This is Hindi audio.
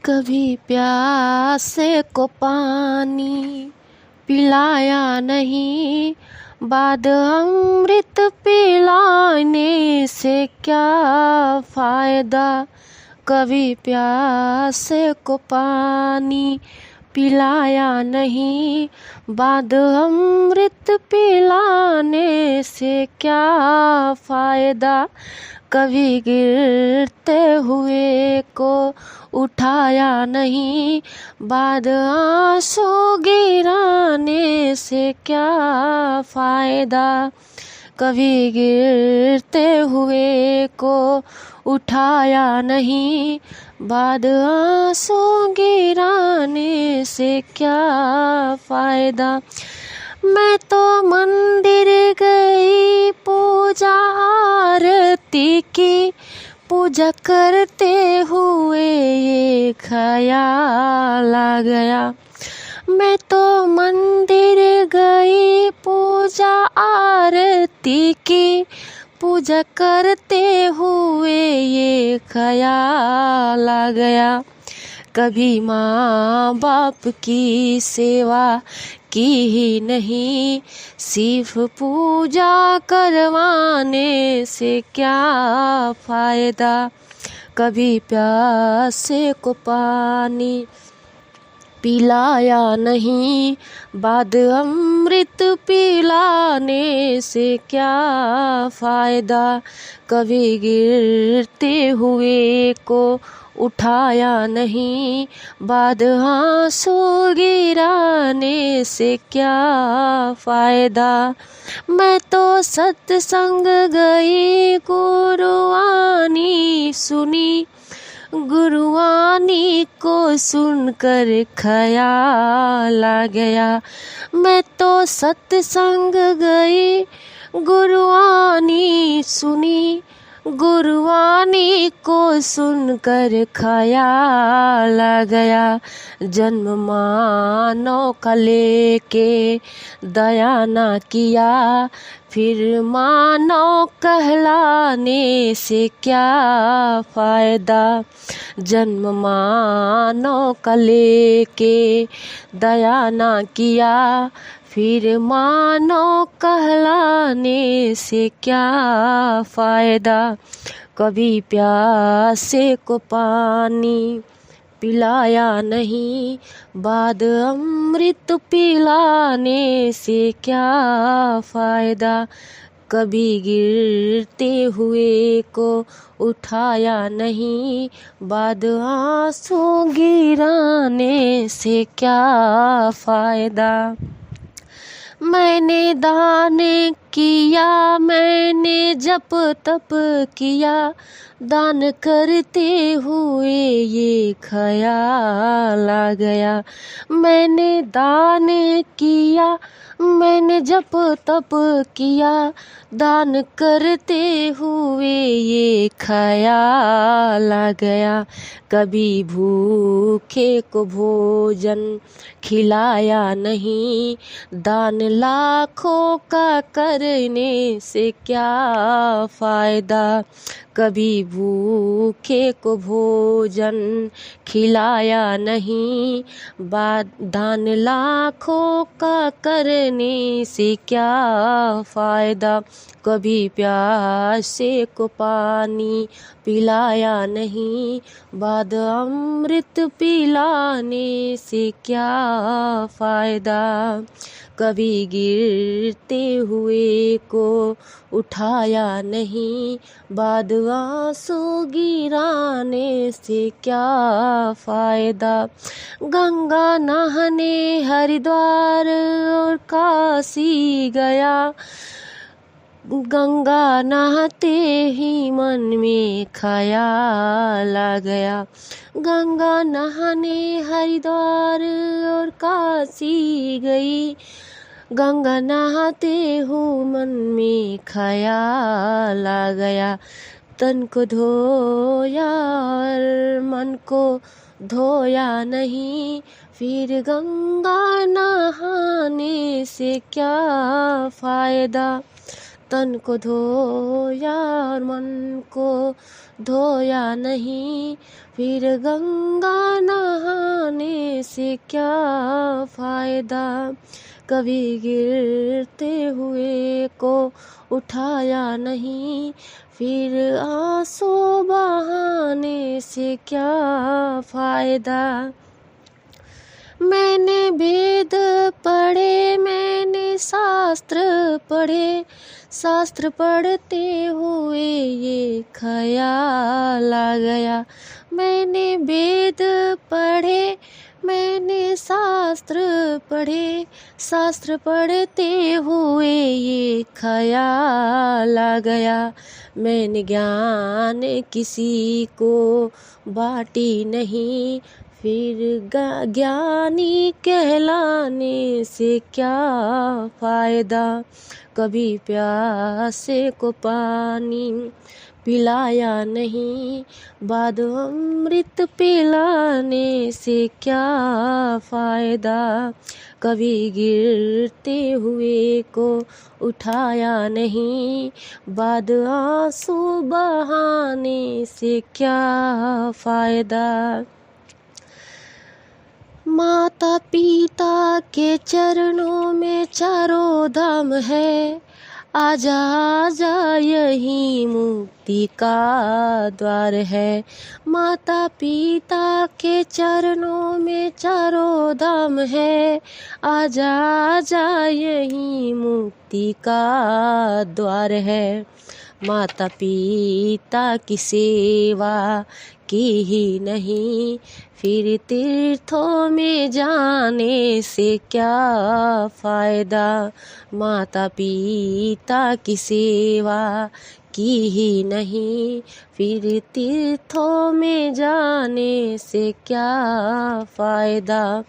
कभी प्यासे को पानी पिलाया नहीं, बाद अमृत पिलाने से क्या फ़ायदा। कभी प्यासे को पानी पिलाया नहीं, बाद अमृत पिलाने से क्या फ़ायदा। कभी गिरते हुए को उठाया नहीं, बाद आंसू गिराने से क्या फ़ायदा। कभी गिरते हुए को उठाया नहीं, बाद आंसू गिराने से क्या फ़ायदा। मैं तो मंदिर गई पूजा आरती की, पूजा करते हुए ये ख्याल आ गया। मैं तो मंदिर गई पूजा आरती की, पूजा करते हुए ये ख्याल आ गया। कभी माँ बाप की सेवा की ही नहीं, सिर्फ पूजा करवाने से क्या फ़ायदा। कभी प्यासे को पानी पिलाया नहीं, बाद अमृत पिलाने से क्या फ़ायदा। कभी गिरते हुए को उठाया नहीं, बाद आंसू गिराने से क्या फ़ायदा। मैं तो सत्संग गई गुरुवाणी सुनी, गुरुवाणी को सुनकर ख्याल आ गया। मैं तो सत्संग गई गुरुवाणी सुनी, गुरुवाणी को सुनकर ख्याल आ गया। जन्म मानव का लेके दया ना किया, फिर मानव कहलाने से क्या फ़ायदा। जन्म मानव का लेके दया ना किया, फिर मानव कहलाने से क्या फ़ायदा। कभी प्यासे को पानी पिलाया नहीं, बाद अमृत पिलाने से क्या फ़ायदा। कभी गिरते हुए को उठाया नहीं, बाद आंसू गिराने से क्या फ़ायदा। मैंने दान किया, मैंने जप तप किया, दान करते हुए ये ख्याल आ गया। मैंने दान किया, मैंने जप तप किया, दान करते हुए ये ख्याल आ गया। कभी भूखे को भोजन खिलाया नहीं, दान लाखों का करने से क्या फ़ायदा। कभी भूखे को भोजन खिलाया नहीं, बाद दान लाखों का करने से क्या फ़ायदा। कभी प्यासे को पानी पिलाया नहीं, बाद अमृत पिलाने से क्या फ़ायदा। कभी गिरते हुए को उठाया नहीं, बाद आंसू गिराने से क्या फ़ायदा। गंगा नहाने हरिद्वार और काशी गया, गंगा नहाते ही मन में ख्याल आ गया। गंगा नहाने हरिद्वार और काशी गई, गंगा नहाते हूँ मन में ख्याल आ गया। तन को धोया और मन को धोया नहीं, फिर गंगा नहाने से क्या फ़ायदा। तन को धोया और मन को धोया नहीं, फिर गंगा नहाने से क्या फायदा। कभी गिरते हुए को उठाया नहीं, फिर आंसू बहाने से क्या फायदा। मैंने वेद पढ़े, मैंने शास्त्र पढ़े, शास्त्र पढ़ते हुए ये ख्याल आ गया। मैंने वेद पढ़े, मैंने शास्त्र पढ़े, शास्त्र पढ़ते हुए ये ख्याल आ गया। मैंने ज्ञान किसी को बाँटी नहीं, फिर ज्ञानी कहलाने से क्या फायदा। कभी प्यासे को पानी पिलाया नहीं, बाद अमृत पिलाने से क्या फायदा। कभी गिरते हुए को उठाया नहीं, बाद आंसू बहाने से क्या फायदा। माता पिता के चरणों में चारों धाम है, आजा आजा यही मुक्ति का द्वार है। माता पिता के चरणों में चारों धाम है, आजा आजा यही मुक्ति का द्वार है। माता पिता की सेवा की ही नहीं, फिर तीर्थों में जाने से क्या फायदा। माता पिता की सेवा की ही नहीं, फिर तीर्थों में जाने से क्या फायदा।